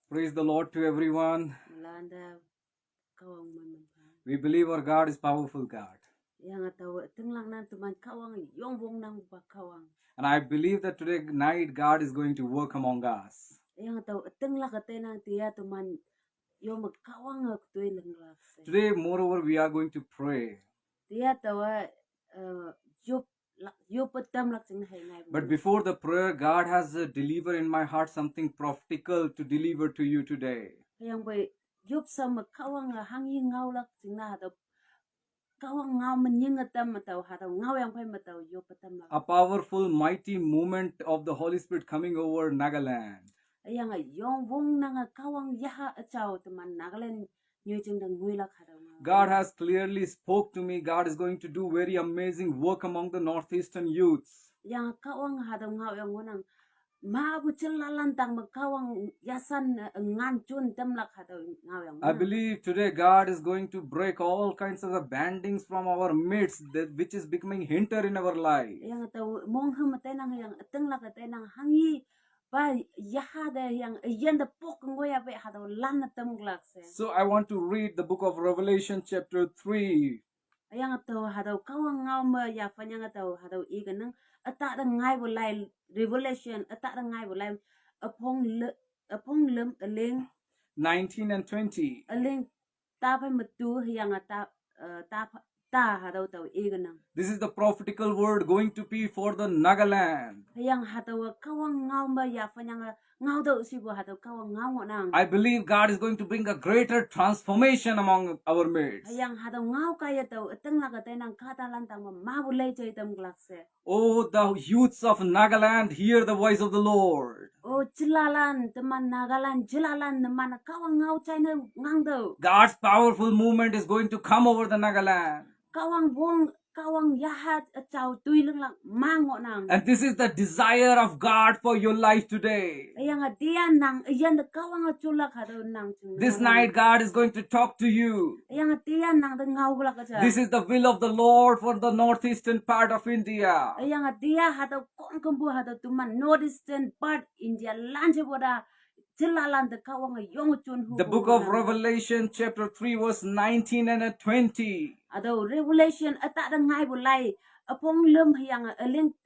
Praise the Lord to everyone. Landa kawang mamampa. We believe our God is powerful God. Yang ataw tenglang nan tuman kawang yung wong nang ba kawang. And I believe that today night God is going to work among us. Yang ataw tengla katay nang tiya tuman yung magkawang agtoy langlak. Today, moreover, we are going to pray. Tiya tawa yup patam lak sing hay ngay. But before the prayer, God has delivered in my heart something prophetical to deliver to you today. Yang bay yup sa magkawang hangi ngaw lak sing na hataw kawang ngaw manying atam mataw hataw ngaw yang pay mataw yup patam lak. A powerful, mighty movement of the Holy Spirit coming over Nagaland. Yang yung wong nang kawang yaha achaw tuman Nagaland nyo jing dang nguilak hataw ngaw. God has clearly spoke to me. God is going to do very amazing work among the northeastern youths. Yang kawang hadaw ngaw yang wanang maabuchilalan tang magkawang yasan ngancun temlak hadaw ngaw yang I believe today God is going to break all kinds of the bandings from our midst, which is becoming hinder in our life. Yang taw mong hamatay nang yang tenglak atay nang hangi pa yahada yang yanda pok ngoya pe hadaw lan na temglak se. So I want to read the book of Revelation chapter 3. Yang taw hadaw kawang ngaw ma ya fanya taw hadaw iganang ata dang ngai bulay revelation ata dang ngai bulay apong lem aling 19 and 20. aling tapay matu yang ta hadaw taw iganang. This is the prophetical word going to be for the Nagaland. Yang hadaw kawang ngaw ma ya fanya ngaw daw sibo hadaw kawang ngaw nang. I believe God is going to bring a greater transformation among our midst. Yang hadaw ngaw kaya taw eteng lagatay nang katalan tang mabulay chay tam glakse. Oh, the youths of Nagaland, hear the voice of the Lord. Oh jilalan teman Nagaland jilalan naman kawang ngaw chay na ngang daw. God's powerful movement is going to come over the Nagaland. Kawang wong kawang yahat achaw tuilang lang mango nang. And this is the desire of God for your life today. Yang diyan nang iyan kawang achulak hadaw nang. This night God is going to talk to you. Yang diyan nang ngaw bulak acha. This is the will of the Lord for the northeastern part of India. Yang dia hadaw kon kumbu hadaw tuman northeastern part India lanje boda jilalan de kawang yong chun hu. The book of Revelation chapter 3 verse 19 and 20. Adaw revelation ata da ngai bulay apong lem yang aling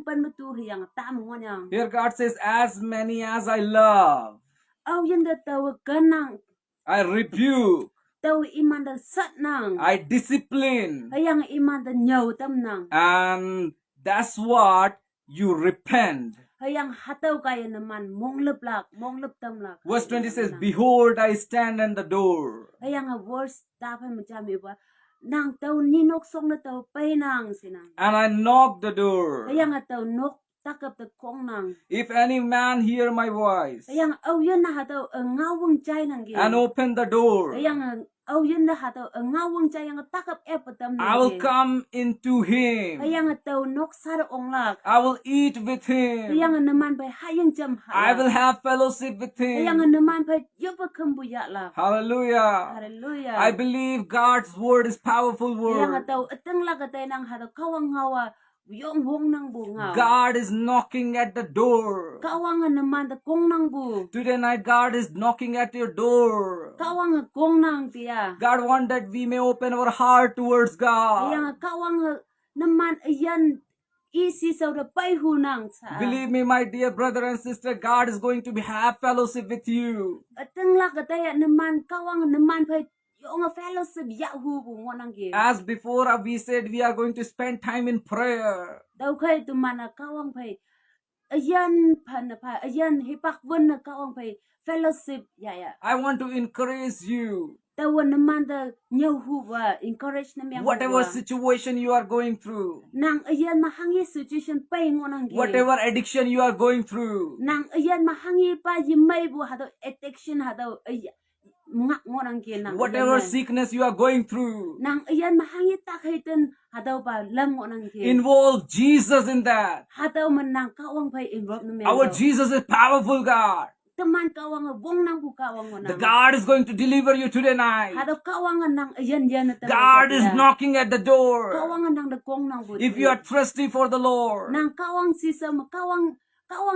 pan matu yang ta mongonyang. Here God says, as many as I love, Aw yanda taw kanang I rebuke, taw iman da sat nang. I discipline. Ayang iman da nyaw tam nang. And that's what you repent. Ayang hataw kaya naman mong leplak tam lak. Verse 20 says, behold, I stand at the door. Ayang verse tapay macam iba. Nang taw ninok song na taw pay nang sinang. And I knock the door. Ayang taw nok takap ta kong nang. If any man hear my voice Ayang aw yun na hataw ngawang chay nang gi. and open the door, Ayang aw yun na hataw ngawang chay yang takap epatam nang. I will come into him. Ayang taw nok sar ong lak. I will eat with him. Ayang naman pay hayang jam I halak. will have fellowship with Ayang him. naman pay yupa kambuya lak. Hallelujah. Hallelujah. I believe God's word is powerful Yang word. ataw eteng lagatay nang hataw kawang ngawa yung wong nang bungaw. God is knocking at the door. Kawang naman da kong nang bu. Today night God is knocking at your door. Kawang kong nang tiya. God wants that we may open our heart towards God. Yang kawang naman ayan isi sa da payhu nang sa. Believe me, my dear brother and sister, God is going to have fellowship with you. Eteng lagatay naman kawang naman pay yung fellowship yahu bu ngonang gi. As before we said, we are going to spend time in prayer. Daw kay tumana kawang pay ayan pan pa ayan hipak bun na kawang pay fellowship ya. I want to encourage you. Tawa naman da nyahu ba encourage na miyang. Whatever situation you are going through, Nang ayan mahangi situation pay ngonang gi. whatever addiction you are going through, Nang ayan mahangi pa yimay bu hadaw addiction hadaw ngak ngonang gi nang. whatever sickness you are going through, Nang ayan mahangi takhitin hadaw ba lam ngonang gi. involve Jesus in that. Hadaw man nang kawang pay involve na miyang. Our Jesus is powerful God. Teman kawang wong nang bu kawang ngonang. The God is going to deliver you today night. Hadaw kawang nang ayan na tayo. God is knocking at the door. Kawang nang da kong nang bu. If you are thirsty for the Lord, Nang kawang sisa kawang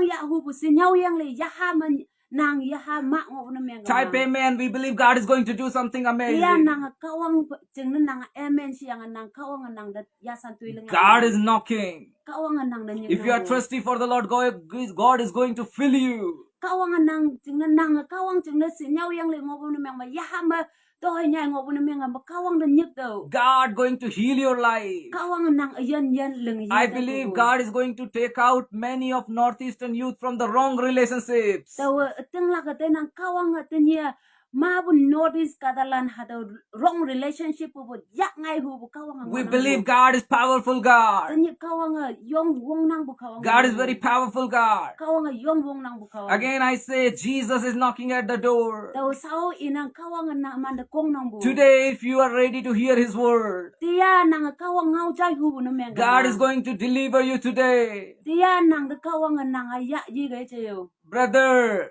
yahu bu sinyaw yang le yaha man nang yaha ma ngo na menga Type amen. We believe God is going to do something dia amazing. nang kawang jeng nang amen siang nang kawang nang da yasan tuiling God is knocking. kawang nang da If you are thirsty for the Lord, God is going to fill you. kawang nang jeng nang kawang jeng si nhau yang le ngo na menga yaha ma doi nyai ngo na menga ma kawang da nyik do God going to heal your life. kawang nang yan leng I believe God is going to take out many of northeastern youth from the wrong relationships. tawa teng la ka nang kawang tenya ma bu notice kadalan hado wrong relationship bu yak ngai hu bu kawang We believe God is powerful God. tenya kawang yong wong nang bu kawang God is very powerful God. kawang yong wong nang bu kawang Again I say Jesus is knocking at the door. taw sao inang kawang na man da kong nang bu Today if you are ready to hear his word, dia nang kawang ngau chai hu bu na menga God is going to deliver you today. dia nang da kawang nang ya ji ge cheo Brother,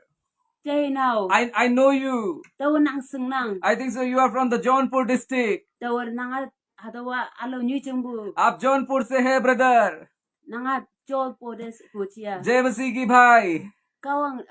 chei now I know you. taw nang sung nang I think so you are from the Jaunpur district. taw nang hadawa alo nyu chung bu आप जौनपुर से है brother. nang chol po des po chia जय मसीह की भाई. kawang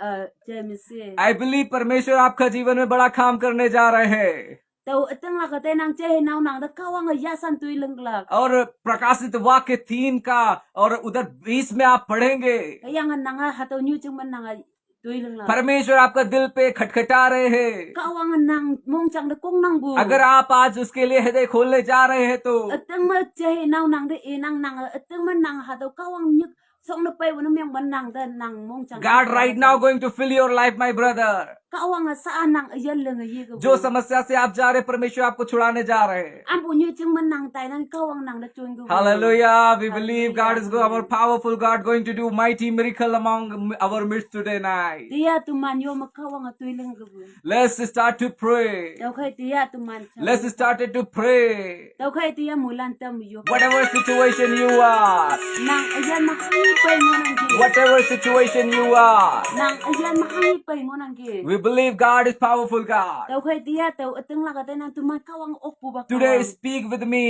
James se I believe परमेश्वर आपका जीवन में बड़ा काम करने जा रहे हैं. taw atang la ka nang che nang nang da kawang ya san tui leng la और प्रकाशित वाक्य 3 का और उधर 20 में आप पढ़ेंगे. yang nang hataw nyu chung man nang tui leng la परमेश्वर आपका दिल पे खटखटा रहे हैं. kawang nang mong chang da kong nang bu अगर आप आज उसके लिए हृदय खोलने जा रहे हैं तो atang ma che nang da e nang atang man nang hataw kawang nyuk song na pai wona meng man nang da nang mong chang God right now going to fill your life my brother. kawang sa nang yan leng ye go जो समस्या से आप जा रहे परमेश्वर आपको छुड़ाने जा रहे हैं. an bu nyu chung man nang tai nang kawang nang da chun go Hallelujah. We believe God is our powerful God going to do mighty miracle among our midst today night. dia tu man yo ma kawang tui leng go Let's start to pray. taw khai dia tu man Let's start to pray. taw khai dia mulan tam yo Whatever situation you are, nang ayan makangi pai mo nang gi whatever situation you are, nang ayan makangi pai mo nang gi we believe God is powerful God. taw khai dia taw ateng la ka nang tu man kawang ok pu ba Today speak with me.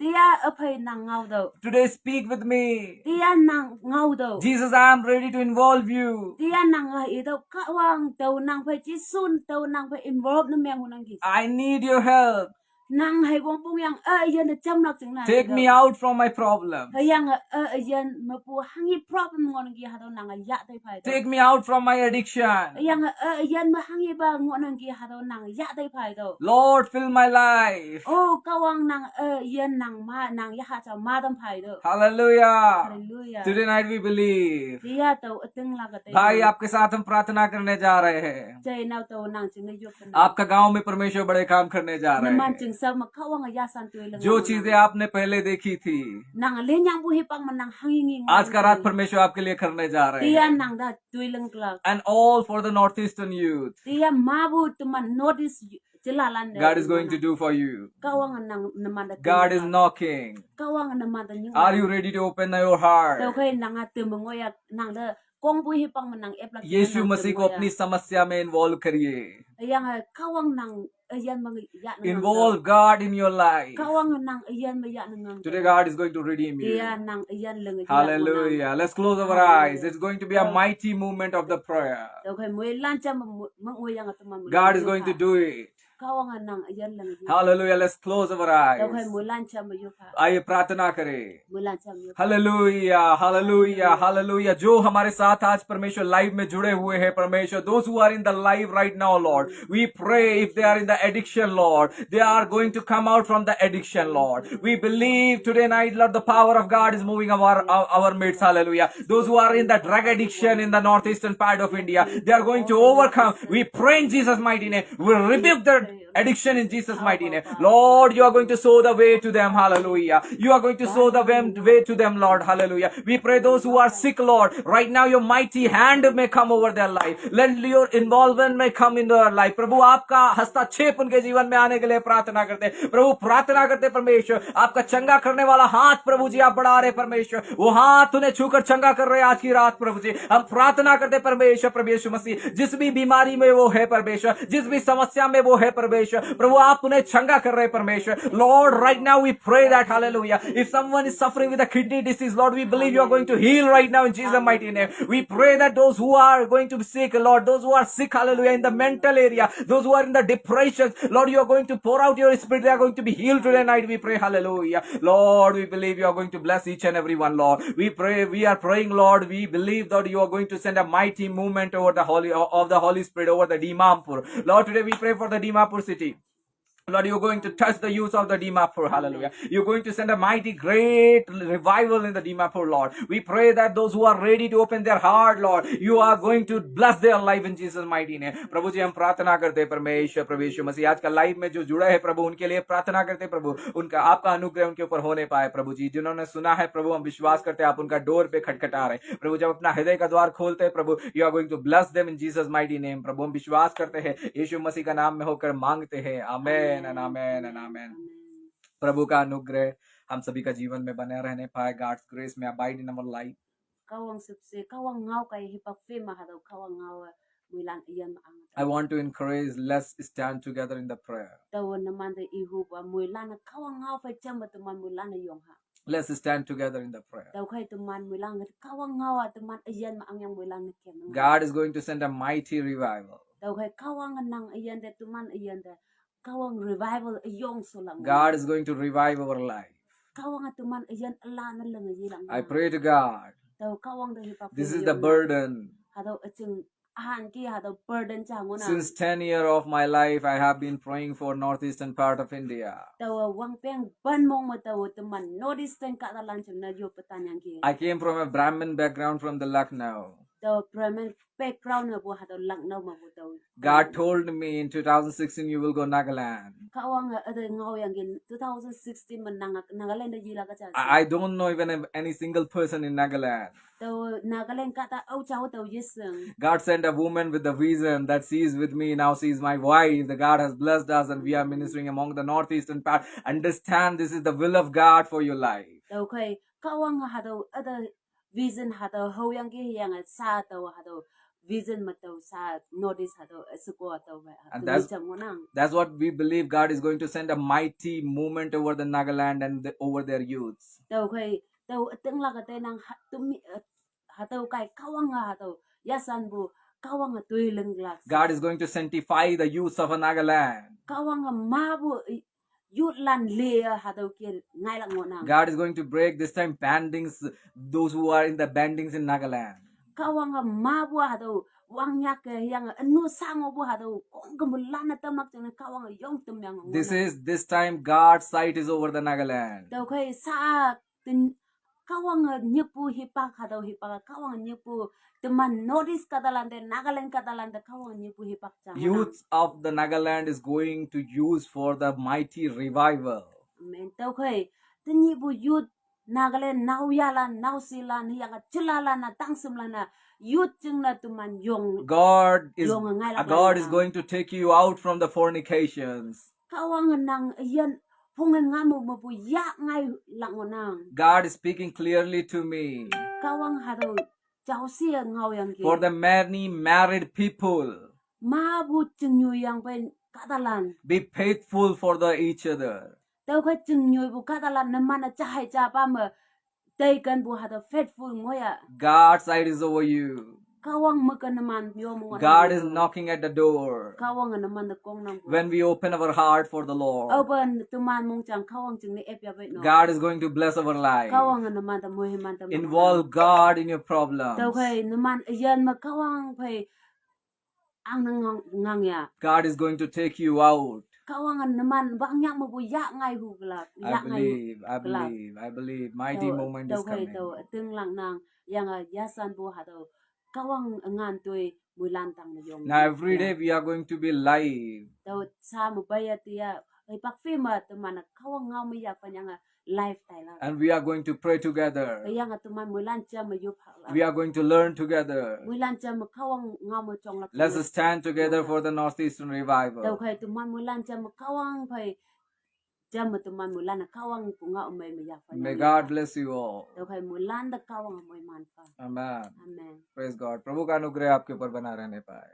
dia apai nang ngau do Today speak with me. dia nang ngau do Jesus, I am ready to involve you. dia nang i do kawang taw nang pai chi sun taw nang pai involve na meng nang gi I need your help. nang hai bong pung yang ayan da cham nak ching na Take me out from my problem. yang ayan ma pu hangi problem ngon gi ha do nang ya dai pai do Take me out from my addiction. yang ayan ma hangi ba ngon gi ha do nang ya dai pai do Lord, fill my life. oh kawang nang yan nang ma nang ya ha cha ma dam pai do Hallelujah. hallelujah Today night we believe. dia taw ateng la ka भाई आपके साथ हम प्रार्थना करने जा रहे हैं. chai naw taw nang ching na yo kan आपका गांव में परमेश्वर बड़े काम करने जा रहे man हैं. ching sa ma kawang ya san tu leng जो चीजें आपने पहले देखी थी, nang le nyang bu hi pang man nang hangi ngi आज का रात परमेश्वर आपके लिए करने जा रहे dia हैं. nang da tu leng kla And all for the northeastern youth, dia ma bu tu man notice jelalan God is going to do for you. kawang nang naman da God is knocking. kawang naman da nyung Are you ready to open your heart? taw kay nang ate mongoya nang da kong bu hi pang man nang epla यीशु मसीह को अपनी समस्या में involve करिए. yang kawang nang ayan mang ya nang Involve God in your life. kawang nang ayan ma ya nang Today God is going to redeem you. dia nang ayan leng Hallelujah. Let's close our eyes. It's going to be a mighty movement of the prayer. taw kay moy lancha mang yang atman God is going to do it. kawang nang ayan leng Hallelujah. Let's close our taw kay eyes. moy lancha ma yo ka आइए प्रार्थना करें. moy lancha ma yo hallelujah hallelujah hallelujah. जो हमारे साथ आज परमेश्वर live में जुड़े हुए हैं परमेश्वर, those who are in the live right now Lord, we pray if they are in the addiction Lord, they are going to come out from the addiction Lord. We believe today night Lord the power of God is moving our midst. Hallelujah. Those who are in the drug addiction in the northeastern part of India, they are going to overcome. We pray in Jesus mighty name. We rebuke their addiction in Jesus mighty name. Lord, you are going to show the way to them. Hallelujah. You are going to show the way to them Lord. Hallelujah. We pray those who are sick Lord, right now your mighty hand may come over their life. Let your involvement may come in their life. प्रभु आपका हस्तक्षेप उनके जीवन में आने के लिए प्रार्थना करते हैं. प्रभु प्रार्थना करते परमेश्वर, आपका चंगा करने वाला हाथ प्रभु जी आप बढ़ा रहे परमेश्वर, वो हाथ उन्हें छूकर चंगा कर रहे आज की रात प्रभु जी. हम प्रार्थना करते परमेश्वर, प्रभु यीशु मसीह जिस भी बीमारी में वो है परमेश्वर, जिस भी समस्या में वो है परमेश्वर, प्रभु आप उन्हें चंगा कर रहे परमेश्वर. Lord, right now we pray that, hallelujah, if someone is suffering with a kidney disease, Lord, we believe you are going to heal right now in Jesus' mighty name. We pray that those who are going to be sick, Lord, those who are sick, hallelujah, in the mental area, those who are in the depression, Lord, you are going to pour out your spirit, they are going to be healed today night. We pray, hallelujah. Lord, we believe you are going to bless each and every one, Lord. We are praying, Lord, we believe that you are going to send a mighty movement over the Holy Spirit over the Dimapur. Lord, today we pray for the Dimapur city. Lord, you're going to touch the youth of the Dimapur, hallelujah. You're going to send a mighty, great revival in the Dimapur, Lord. We pray that those who are ready to open their heart, Lord, you are going to bless their life in Jesus' mighty name. प्रभु जी हम प्रार्थना करते हैं परमेश्वर प्रभु यीशु मसीह आज का live में जो जुड़ा है प्रभु उनके लिए प्रार्थना करते हैं प्रभु उनका आपका अनुग्रह उनके ऊपर होने पाए प्रभु जी जिन्होंने सुना है प्रभु हम विश्वास करते हैं आप उनका डोर पे खटखटा रहे प्रभु जब अपना हृदय का द्वार खोलते हैं प्रभु you are going to bless them in Jesus mighty name प्रभु हम विश्वास करते हैं यीशु मसीह का नाम में होकर मांगते हैं आमेन एंड आमेन एंड आमेन प्रभु का अनुग्रह हम सभी का जीवन में बने रहने पाए God's grace may abide in our life kawang sipse kawang ngau kai hipak fe mahadaw kawang ngau mulan iyan ang I want to encourage let's stand together in the prayer. tawo naman de ihu pa mulan kawang ngau fa chamba tuman mulan yong ha Let's stand together in the prayer. taw kai tuman mulan kawang ngau tuman iyan ma ang yang mulan ken God is going to send a mighty revival. taw kai kawang nang iyan de tuman iyan de kawang revival yong sulang God is going to revive our life. kawang tuman iyan ala na lang yilang I pray to God. taw kawang de hipak This is the burden. hadaw aching ahan ki hadaw burden changona Since 10 years of my life, I have been praying for northeastern part of India. taw wang peng ban mong mo taw tuman northeastern ka talan chung na yo patanyang ki I came from a Brahmin background from the Lucknow. taw Brahmin background na po hadaw Lucknow ma po taw God told me in 2016 you will go Nagaland. kawang ada ngaw yang gin 2016 man Nagaland na yila ka cha I don't know even any single person in Nagaland. taw Nagaland ka ta au chaw taw yiseng God sent a woman with a vision that she is with me. Now she is my wife. The God has blessed us and we are ministering among the northeastern part. Understand this is the will of God for your life. taw kai kawang hadaw ada vision hadaw ho yang ki yang sa taw hadaw vision ma taw sa northeast hadaw suko taw And that's what we believe. God is going to send a mighty movement over the Nagaland and over their youths. taw kai taw teng la ka te nang tumi hataw kai kawang hataw yasan bu kawang tuileng glass God is going to sanctify the youths of Nagaland. kawang mabu yutlan le hataw ki ngai lang mo nang God is going to break this time bandings, those who are in the bandings in Nagaland. kawang mabu hataw wang yak yang anu sango bu hataw kong kemulan na tamak teng kawang yong tumyang This time God's sight is over the Nagaland. taw kai sa tin kawang nyepu hipak hataw hipak kawang nyepu teman notice katalante Nagaland katalante kawang nyepu hipak chang Youth of the Nagaland is going to use for the mighty revival. men taw kai tinyibu youth Nagaland nauyalan nausilan hiyang chulalan na tangsimlan na youth chung na tuman yong God is Yung ngay lang God lang is lang. going to take you out from the fornications. kawang nang iyan pungan nga mo mo ya ngay lang nang God is speaking clearly to me. kawang hadaw chaw siya ngaw yang ki For the many married people, mabu chung yu yang pen katalan be faithful for each other. taw ka chung yu bu katalan naman na chahay cha pa ma tay kan bu hadaw faithful mo ya God's sight is over you. kawang maka naman yo mo God is knocking at the door. kawang naman na kong nang When we open our heart for the Lord, open tuman mong chang kawang chung ni epya bet no God is going to bless our life. kawang naman ta mo himan ta Involve God in your problems. taw kay naman iyan makawang pay ang ngang ya God is going to take you out. kawangan naman bang yak mo bu ya ngay hu glap ya ngay I believe. Mighty moment is kay coming. taw ting lang nang yang yasan bu hadaw kawang ngan toy mulantang na yong Now every day we are going to be live. taw sa mo bayat ya ay pakfima tuman kawang ngaw mo ya panyang lifestyle And we are going to pray together. kaya nga tuman mulancha mo yup We are going to learn together. mulancha mo kawang ngaw mo chong lak Let's stand together for the northeastern taw revival. kay tuman mulancha mo kawang pay jam mo tuman mulan kawang punga umay mo ya May God bless you all. taw kay mulan da kawang moy man pa Amen. amen Praise God. प्रभु का अनुग्रह आपके ऊपर बना रहने पाए.